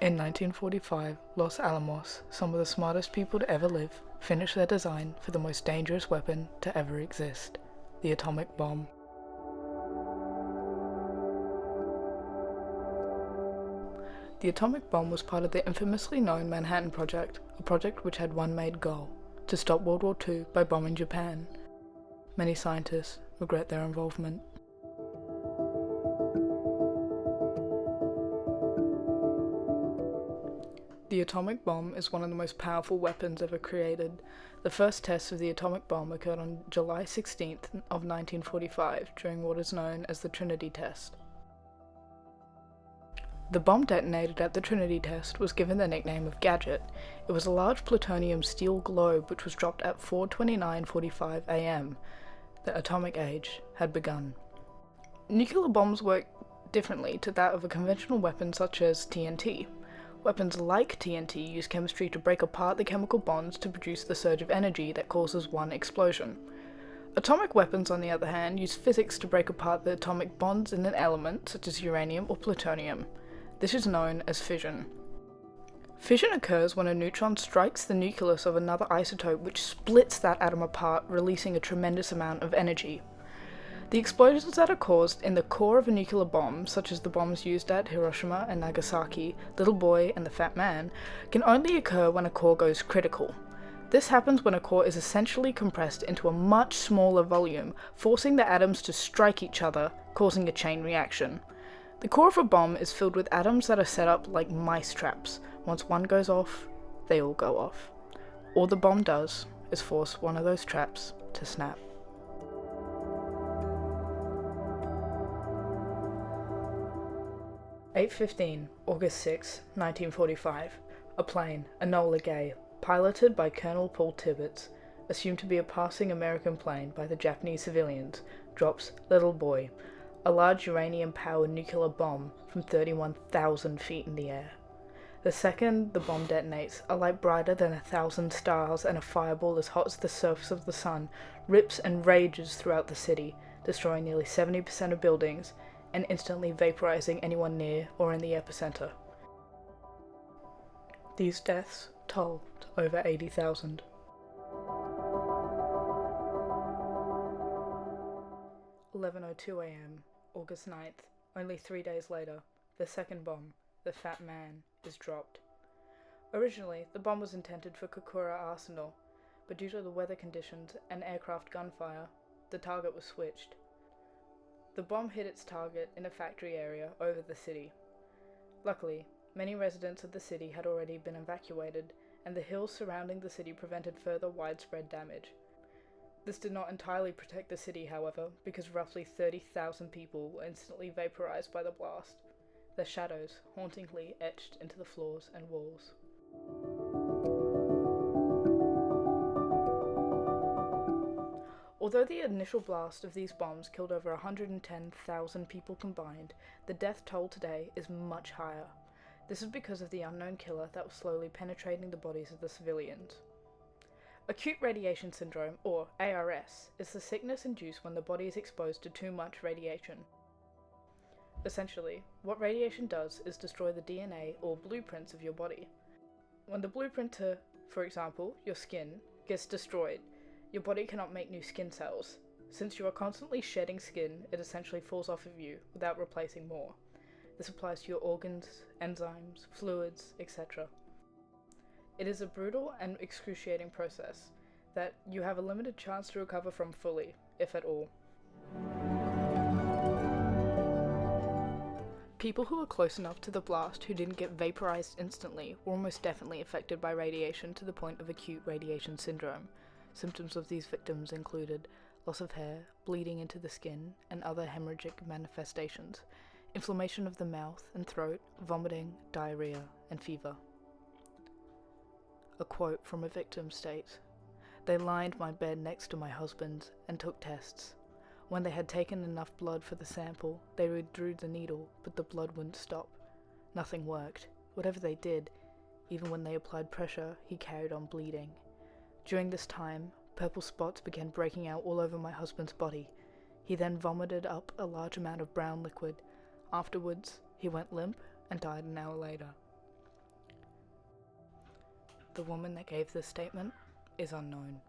In 1945, Los Alamos, some of the smartest people to ever live, finished their design for the most dangerous weapon to ever exist, the atomic bomb. The atomic bomb was part of the infamously known Manhattan Project, a project which had one main goal: to stop World War II by bombing Japan. Many scientists regret their involvement. The atomic bomb is one of the most powerful weapons ever created. The first tests of the atomic bomb occurred on July 16th of 1945 during what is known as the Trinity Test. The bomb detonated at the Trinity Test was given the nickname of Gadget. It was a large plutonium steel globe which was dropped at 4:29:45 a.m. The atomic age had begun. Nuclear bombs work differently to that of a conventional weapon such as TNT. Weapons like TNT use chemistry to break apart the chemical bonds to produce the surge of energy that causes one explosion. Atomic weapons, on the other hand, use physics to break apart the atomic bonds in an element, such as uranium or plutonium. This is known as fission. Fission occurs when a neutron strikes the nucleus of another isotope which splits that atom apart, releasing a tremendous amount of energy. The explosions that are caused in the core of a nuclear bomb, such as the bombs used at Hiroshima and Nagasaki, Little Boy and the Fat Man, can only occur when a core goes critical. This happens when a core is essentially compressed into a much smaller volume, forcing the atoms to strike each other, causing a chain reaction. The core of a bomb is filled with atoms that are set up like mice traps. Once one goes off, they all go off. All the bomb does is force one of those traps to snap. (8:15, August 6, 1945). A plane, Enola Gay, piloted by Colonel Paul Tibbets, assumed to be a passing American plane by the Japanese civilians, drops Little Boy, a large uranium-powered nuclear bomb from 31,000 feet in the air. The second the bomb detonates, a light brighter than 1,000 stars and a fireball as hot as the surface of the sun rips and rages throughout the city, destroying nearly 70% of buildings and instantly vaporizing anyone near or in the epicenter. These deaths tolled over 80,000. 11:02 a.m., August 9th, only 3 days later, the second bomb, the Fat Man, is dropped. Originally, the bomb was intended for Kokura Arsenal, but due to the weather conditions and aircraft gunfire, the target was switched. The bomb hit its target in a factory area over the city. Luckily, many residents of the city had already been evacuated, and the hills surrounding the city prevented further widespread damage. This did not entirely protect the city, however, because roughly 30,000 people were instantly vaporized by the blast, their shadows hauntingly etched into the floors and walls. Although the initial blast of these bombs killed over 110,000 people combined, the death toll today is much higher. This is because of the unknown killer that was slowly penetrating the bodies of the civilians. Acute radiation syndrome, or ARS, is the sickness induced when the body is exposed to too much radiation. Essentially, what radiation does is destroy the DNA or blueprints of your body. When the blueprint to, for example, your skin, gets destroyed, your body cannot make new skin cells. Since you are constantly shedding skin, it essentially falls off of you without replacing more. This applies to your organs, enzymes, fluids, etc. It is a brutal and excruciating process that you have a limited chance to recover from fully, if at all. People who were close enough to the blast who didn't get vaporized instantly were almost definitely affected by radiation to the point of acute radiation syndrome. Symptoms of these victims included loss of hair, bleeding into the skin, and other hemorrhagic manifestations, inflammation of the mouth and throat, vomiting, diarrhea, and fever. A quote from a victim states, "They lined my bed next to my husband's and took tests. When they had taken enough blood for the sample, they withdrew the needle, but the blood wouldn't stop. Nothing worked. Whatever they did, even when they applied pressure, he carried on bleeding. During this time, purple spots began breaking out all over my husband's body. He then vomited up a large amount of brown liquid. Afterwards, he went limp and died an hour later." the woman that gave this statement is unknown.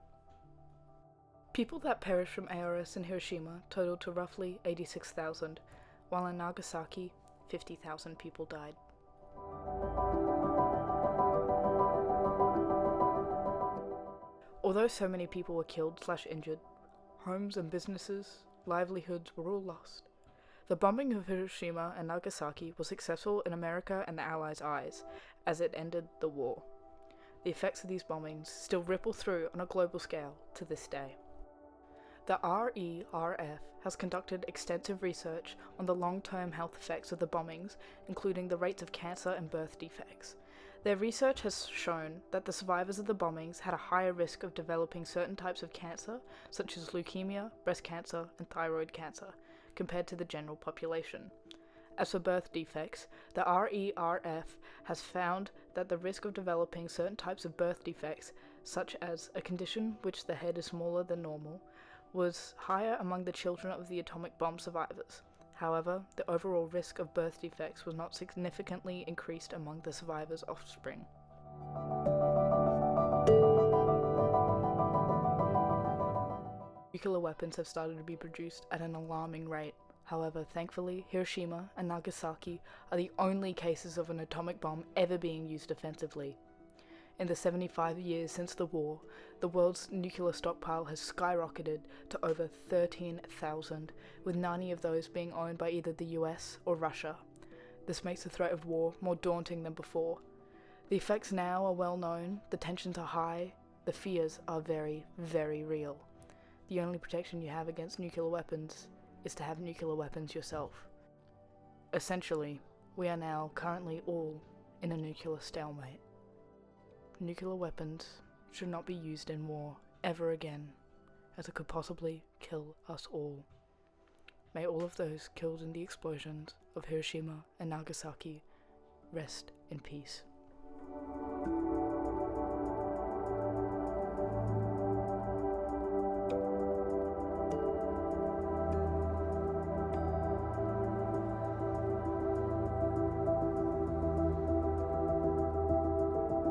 People that perished from ARS in Hiroshima totaled to roughly 86,000, while in Nagasaki, 50,000 people died. Although so many people were killed/injured, homes and businesses, livelihoods were all lost. The bombing of Hiroshima and Nagasaki was successful in America and the Allies' eyes, as it ended the war. The effects of these bombings still ripple through on a global scale to this day. The RERF has conducted extensive research on the long-term health effects of the bombings, including the rates of cancer and birth defects. Their research has shown that the survivors of the bombings had a higher risk of developing certain types of cancer, such as leukemia, breast cancer, and thyroid cancer, compared to the general population. As for birth defects, the RERF has found that the risk of developing certain types of birth defects, such as a condition which the head is smaller than normal, was higher among the children of the atomic bomb survivors. However, the overall risk of birth defects was not significantly increased among the survivors' offspring. Nuclear weapons have started to be produced at an alarming rate. However, thankfully, Hiroshima and Nagasaki are the only cases of an atomic bomb ever being used offensively. In the 75 years since the war, the world's nuclear stockpile has skyrocketed to over 13,000, with 90 of those being owned by either the US or Russia. This makes the threat of war more daunting than before. The effects now are well known, the tensions are high, the fears are very, very real. The only protection you have against nuclear weapons is to have nuclear weapons yourself. Essentially, we are now currently all in a nuclear stalemate. Nuclear weapons should not be used in war ever again, as it could possibly kill us all. May all of those killed in the explosions of Hiroshima and Nagasaki rest in peace.